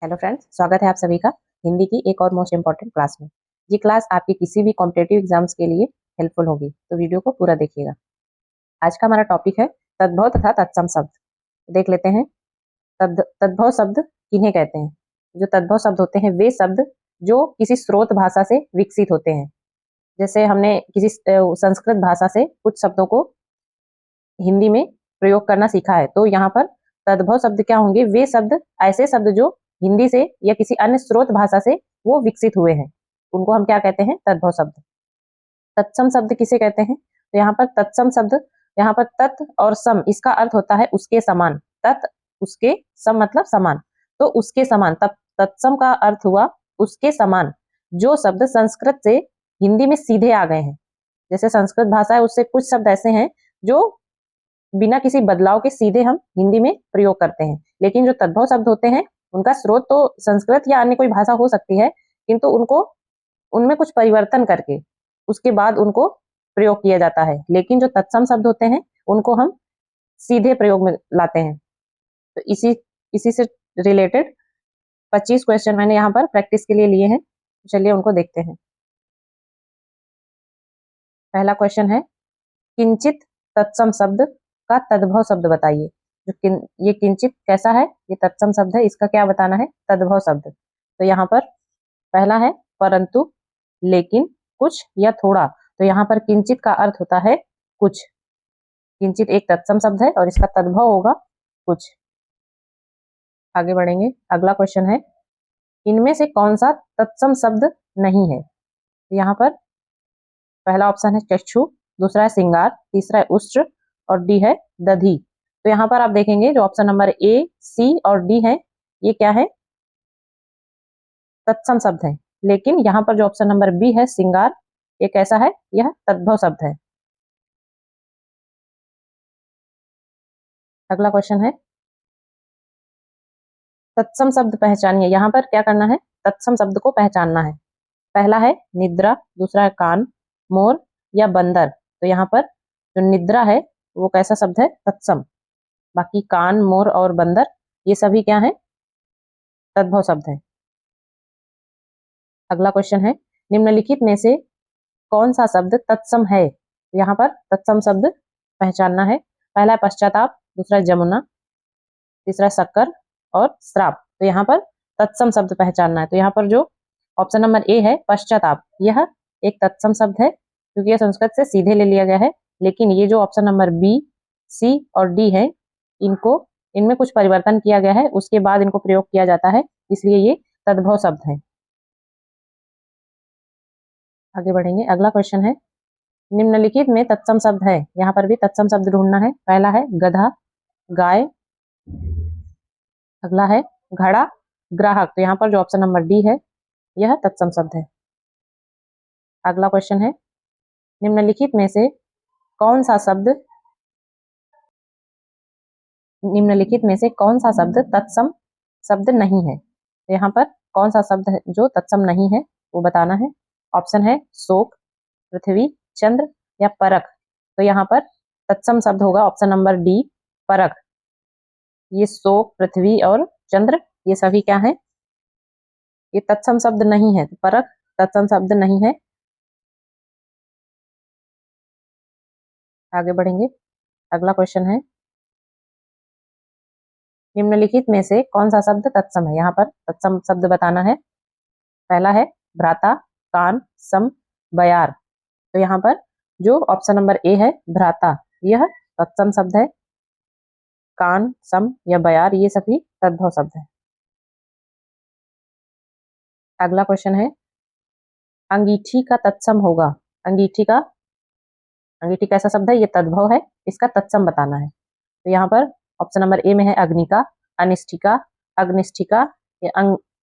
Hello friends, स्वागत है आप सभी का हिंदी की एक और मोस्ट इम्पॉर्टेंट क्लास में। ये क्लास आपकी किसी भी कॉम्पिटेटिव एग्जाम्स के लिए हेल्पफुल होगी, तो वीडियो को पूरा देखिएगा। आज का हमारा टॉपिक है तद्भव तथा तत्सम शब्द। देख लेते हैं तद्भव शब्द किन्हें कहते हैं। जो तद्भव शब्द होते हैं वे शब्द जो किसी स्रोत भाषा से विकसित होते हैं। जैसे हमने किसी संस्कृत भाषा से कुछ शब्दों को हिंदी में प्रयोग करना सीखा है, तो यहाँ पर तद्भव शब्द क्या होंगे? वे शब्द, ऐसे शब्द जो हिंदी से या किसी अन्य स्रोत भाषा से वो विकसित हुए हैं, उनको हम क्या कहते हैं? तद्भव शब्द। तत्सम शब्द किसे कहते हैं? तो यहाँ पर तत्सम शब्द, यहाँ पर तत् और सम, इसका अर्थ होता है उसके समान। तत् उसके, सम मतलब समान, तो उसके समान। तत्सम का अर्थ हुआ उसके समान। जो शब्द संस्कृत से हिंदी में सीधे आ गए हैं, जैसे संस्कृत भाषा है उससे कुछ शब्द ऐसे हैं जो बिना किसी बदलाव के सीधे हम हिंदी में प्रयोग करते हैं। लेकिन जो तद्भव शब्द होते हैं उनका स्रोत तो संस्कृत या अन्य कोई भाषा हो सकती है, किंतु उनको उनमें कुछ परिवर्तन करके उसके बाद उनको प्रयोग किया जाता है। लेकिन जो तत्सम शब्द होते हैं उनको हम सीधे प्रयोग में लाते हैं। तो इसी से रिलेटेड 25 क्वेश्चन मैंने यहाँ पर प्रैक्टिस के लिए लिए हैं। चलिए उनको देखते हैं। पहला क्वेश्चन है, किंचित तत्सम शब्द का तद्भव शब्द बताइए। ये किंचित कैसा है? ये तत्सम शब्द है, इसका क्या बताना है? तद्भव शब्द। तो यहाँ पर पहला है परंतु, लेकिन, कुछ या थोड़ा। तो यहाँ पर किंचित का अर्थ होता है कुछ। किंचित एक तत्सम शब्द है और इसका तद्भव होगा कुछ। आगे बढ़ेंगे। अगला क्वेश्चन है, इनमें से कौन सा तत्सम शब्द नहीं है? यहाँ पर पहला ऑप्शन है चक्षु, दूसरा है सिंगार, तीसरा है उष्ट्र और डी है दधी। तो यहाँ पर आप देखेंगे जो ऑप्शन नंबर ए, सी और डी है, ये क्या है? तत्सम शब्द है। लेकिन यहाँ पर जो ऑप्शन नंबर बी है सिंगार, ये कैसा है? यह तद्भव शब्द है। अगला क्वेश्चन है, तत्सम शब्द पहचानिए। यहाँ पर क्या करना है? तत्सम शब्द को पहचानना है। पहला है निद्रा, दूसरा है कान, मोर या बंदर। तो यहाँ पर जो निद्रा है वो कैसा शब्द है? तत्सम। बाकी कान, मोर और बंदर ये सभी क्या है? तद्भव शब्द है। अगला क्वेश्चन है, निम्नलिखित में से कौन सा शब्द तत्सम है? यहाँ पर तत्सम शब्द पहचानना है। पहला है पश्चाताप, दूसरा है जमुना, तीसरा है शक्कर और श्राप। तो यहाँ पर तत्सम शब्द पहचानना है। तो यहाँ पर जो ऑप्शन नंबर ए है पश्चाताप, यह एक तत्सम शब्द है क्योंकि यह संस्कृत से सीधे ले लिया गया है। लेकिन ये जो ऑप्शन नंबर बी, सी और डी है, इनमें कुछ परिवर्तन किया गया है, उसके बाद इनको प्रयोग किया जाता है, इसलिए ये तद्भव शब्द है। आगे बढ़ेंगे। अगला क्वेश्चन है, निम्नलिखित में तत्सम शब्द है। यहाँ पर भी तत्सम शब्द ढूंढना है। पहला है गधा, गाय, अगला है घड़ा, ग्राहक। तो यहाँ पर जो ऑप्शन नंबर डी है यह तत्सम शब्द है। अगला क्वेश्चन है, निम्नलिखित में से कौन सा शब्द तत्सम शब्द नहीं है? तो यहाँ पर कौन सा शब्द है जो तत्सम नहीं है वो बताना है। ऑप्शन है शोक, पृथ्वी, चंद्र या परख। तो यहाँ पर तत्सम शब्द होगा ऑप्शन नंबर डी, परख। ये शोक, पृथ्वी और चंद्र ये सभी क्या है? ये तत्सम शब्द नहीं है। परख तत्सम शब्द नहीं है। आगे बढ़ेंगे। अगला क्वेश्चन है, निम्नलिखित में से कौन सा शब्द तत्सम है? यहाँ पर तत्सम शब्द बताना है। पहला है भ्राता, कान, सम, बयार। तो यहाँ पर जो ऑप्शन नंबर ए है भ्राता, यह तत्सम शब्द है। कान, सम या बयार ये सभी तद्भव शब्द है। अगला क्वेश्चन है, अंगीठी का तत्सम होगा। अंगीठी कैसा शब्द है? ये तद्भव है, इसका तत्सम बताना है। तो यहाँ पर ऑप्शन नंबर ए में है अग्निका, अनिष्ठिका, अग्निष्ठिका या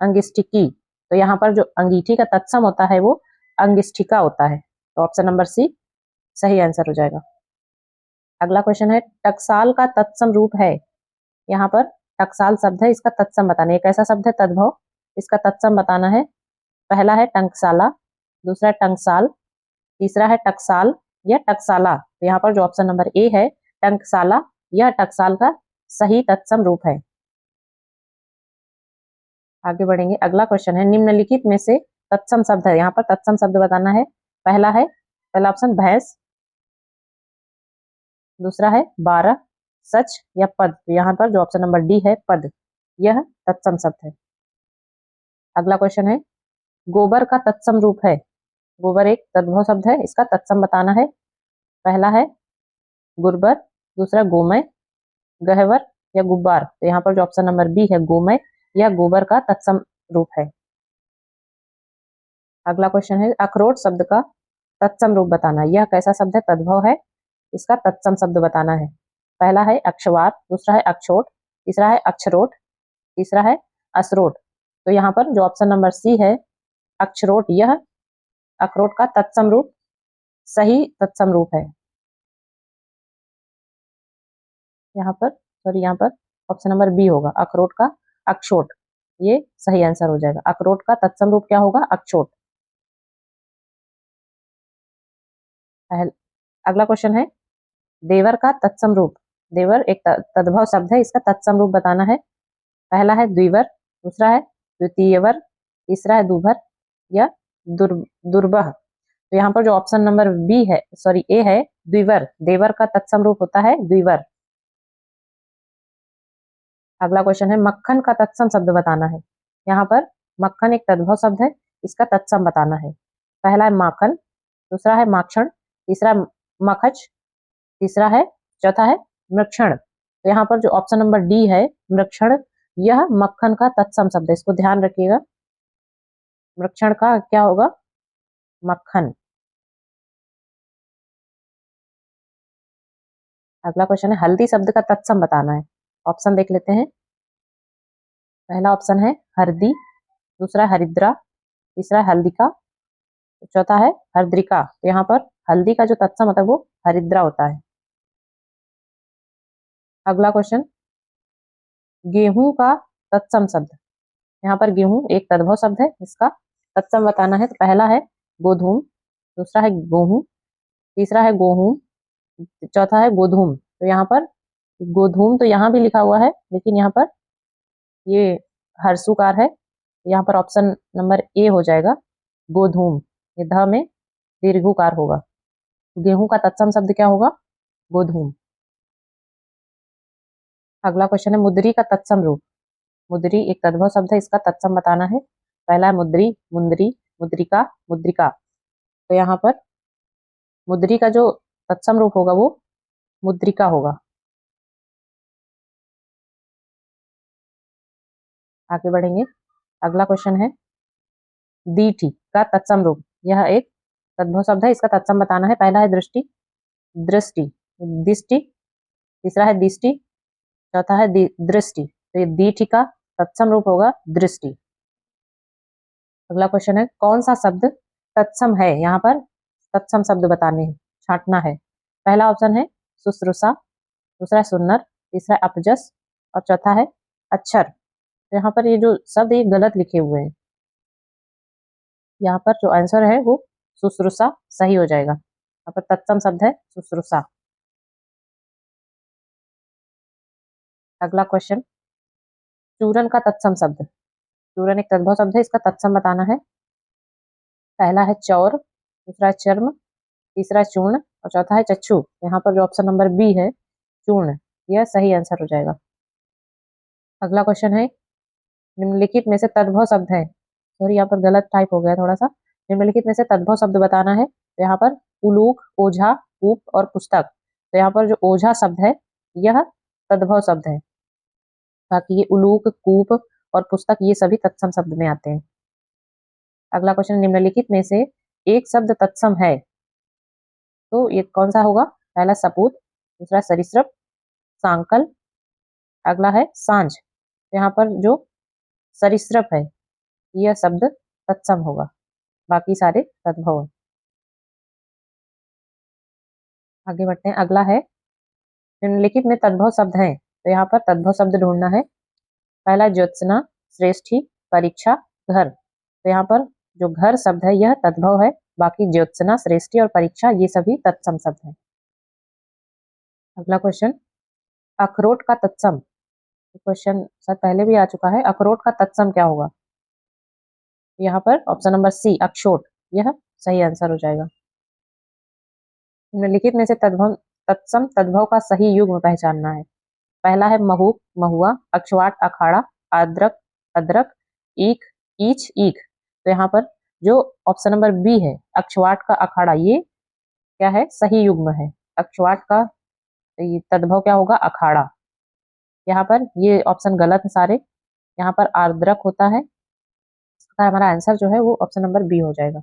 अंगिष्ठिकी। तो यहाँ पर जो अंगीठी का तत्सम होता है वो अंगिष्ठिका होता है। तो ऑप्शन नंबर सी सही आंसर हो जाएगा। अगला क्वेश्चन है, टकसाल का तत्सम रूप है। यहाँ पर टकसाल शब्द है, इसका तत्सम बताना है। कैसा शब्द है? तद्भव, इसका तत्सम बताना है। पहला है टंकसाला, दूसरा है टंकसाल, तीसरा है टकसाल या टकसाला। तो यहाँ पर जो ऑप्शन नंबर ए है टंकसाला, यह टकसाल का सही तत्सम रूप है। आगे बढ़ेंगे। अगला क्वेश्चन है, निम्नलिखित में से तत्सम शब्द है, यहाँ पर तत्सम शब्द बताना है। पहला ऑप्शन भैंस, दूसरा है 12, सच या पद। तो यहाँ पर जो ऑप्शन नंबर डी है पद, यह तत्सम शब्द है। अगला क्वेश्चन है, गोबर का तत्सम रूप है। गोबर एक तद्भव शब्द है, इसका तत्सम बताना है। पहला है गुर्बर, दूसरा गोमय, गहवर या गुब्बार। तो यहाँ पर जो ऑप्शन नंबर बी है गोमय, यह गोबर का तत्सम रूप है। अगला क्वेश्चन है, अखरोट शब्द का तत्सम रूप बताना। यह कैसा शब्द है? तद्भव है, इसका तत्सम शब्द बताना है। पहला है अक्षवार, दूसरा है अक्षोट, तीसरा है अक्षरोट, तीसरा है असरोट। तो यहाँ पर जो ऑप्शन नंबर सी है अक्षरोट, यह अखरोट का तत्सम रूप, सही तत्सम रूप है। यहाँ पर ऑप्शन नंबर बी होगा, अखरोट का अक्षोट, ये सही आंसर हो जाएगा। अखरोट का तत्सम रूप क्या होगा? अक्षोट। अगला क्वेश्चन है, देवर का तत्सम रूप। देवर एक तद्भव शब्द है, इसका तत्सम रूप बताना है। पहला है द्विवर, दूसरा है द्वितीयवर, तीसरा है दुभर या दुर्बह। तो यहाँ पर जो ऑप्शन नंबर ए है द्विवर, देवर का तत्सम रूप होता है द्विवर। अगला क्वेश्चन है, मक्खन का तत्सम शब्द बताना है। यहाँ पर मक्खन एक तद्भव शब्द है, इसका तत्सम बताना है। पहला है माखन, दूसरा है माखण, तीसरा मखच, चौथा है मृक्षण। तो यहाँ पर जो ऑप्शन नंबर डी है मृक्षण, यह मक्खन का तत्सम शब्द है, इसको ध्यान रखिएगा। मृक्षण का क्या होगा? मक्खन। अगला क्वेश्चन है, हल्दी शब्द का तत्सम बताना है। ऑप्शन देख लेते हैं। पहला ऑप्शन है हरदी, दूसरा हरिद्रा, तीसरा हल्दिका, चौथा है हरद्रिका। तो यहाँ पर हल्दी का जो तत्सम होता है वो हरिद्रा होता है। अगला क्वेश्चन, गेहूं का तत्सम शब्द। यहाँ पर गेहूं एक तद्भव शब्द है, इसका तत्सम बताना है। तो पहला है गोधूम, दूसरा है गेहूं, तीसरा है गोहूम, चौथा है गोधूम। तो यहाँ पर गोधूम तो यहाँ भी लिखा हुआ है, लेकिन यहाँ पर ये हर्षुकार है, यहाँ पर ऑप्शन नंबर ए हो जाएगा गोधूम, ये ध में दीर्घुकार होगा। गेहूं का तत्सम शब्द क्या होगा? गोधूम। अगला क्वेश्चन है, मुद्री का तत्सम रूप। मुद्री एक तद्भव शब्द है, इसका तत्सम बताना है। पहला है मुद्री, मुंदरी, मुद्रिका, मुद्रिका। तो यहाँ पर मुद्री का जो तत्सम रूप होगा वो मुद्रिका होगा। आगे बढ़ेंगे। अगला क्वेश्चन है, दीठी का तत्सम रूप। यह एक तद्भव शब्द है, इसका तत्सम बताना है। पहला है दृष्टि, दृष्टि, दिष्टि, तीसरा है दिष्टि, चौथा है दृष्टि। तो ये दीठी का तत्सम रूप होगा दृष्टि। अगला क्वेश्चन है, कौन सा शब्द तत्सम है? यहाँ पर तत्सम शब्द बताने हैं, छांटना है। पहला ऑप्शन है शुश्रूषा, दूसरा है सुन्नर, तीसरा है अपजस और चौथा है अक्षर। तो यहाँ पर ये जो शब्द ये गलत लिखे हुए हैं, यहाँ पर जो आंसर है वो शुश्रूषा सही हो जाएगा। यहाँ पर तत्सम शब्द है शुश्रूषा। अगला क्वेश्चन, चूरन का तत्सम शब्द। चूरन एक तद्भव शब्द है, इसका तत्सम बताना है। पहला है चौर, दूसरा है चर्म, तीसरा है चूर्ण और चौथा है चक्षु। यहाँ पर जो ऑप्शन नंबर बी है चूर्ण, यह सही आंसर हो जाएगा। अगला क्वेश्चन है, निम्नलिखित में से तद्भव शब्द है। सॉरी, यहाँ पर गलत टाइप हो गया थोड़ा सा। निम्नलिखित में से तद्भव शब्द बताना है। तो यहाँ पर उलूक, ओझा, कूप और पुस्तक। तो यहाँ पर जो ओझा शब्द है यह तद्भव शब्द है, बाकी ये उलूक, कूप और पुस्तक ये सभी तत्सम शब्द में आते हैं। अगला क्वेश्चन, निम्नलिखित में से एक शब्द तत्सम है, तो ये कौन सा होगा? पहला सपूत, दूसरा सरीसृप, सांकल, अगला है सांझ। तो यहाँ पर जो सरीसृप है यह शब्द तत्सम होगा, बाकी सारे तद्भव है। आगे बढ़ते हैं। अगला है, निम्नलिखित में तद्भव शब्द हैं, तो यहाँ पर तद्भव शब्द ढूंढना है। पहला ज्योत्सना, श्रेष्ठी, परीक्षा, घर। तो यहाँ पर जो घर शब्द है यह तद्भव है, बाकी ज्योत्सना, श्रेष्ठी और परीक्षा ये सभी तत्सम शब्द हैं। अगला क्वेश्चन, अखरोट का तत्सम। क्वेश्चन शायद पहले भी आ चुका है, अखरोट का तत्सम क्या होगा? यहाँ पर ऑप्शन नंबर सी अक्षोट, यह सही आंसर हो जाएगा। निम्नलिखित में से तत्सम तद्भव का सही युग्म पहचानना है। पहला है महूक महुआ, अक्षवाट अखाड़ा, अदरक अदरक, ईख ईच ईख। तो यहाँ पर जो ऑप्शन नंबर बी है अक्षवाट का अखाड़ा, ये क्या है, सही युग्म है। अक्षवाट का तद्भव क्या होगा, अखाड़ा। यहाँ पर ये ऑप्शन गलत है सारे, यहाँ पर आर्द्रक होता है। इसका हमारा आंसर जो है वो ऑप्शन नंबर बी हो जाएगा।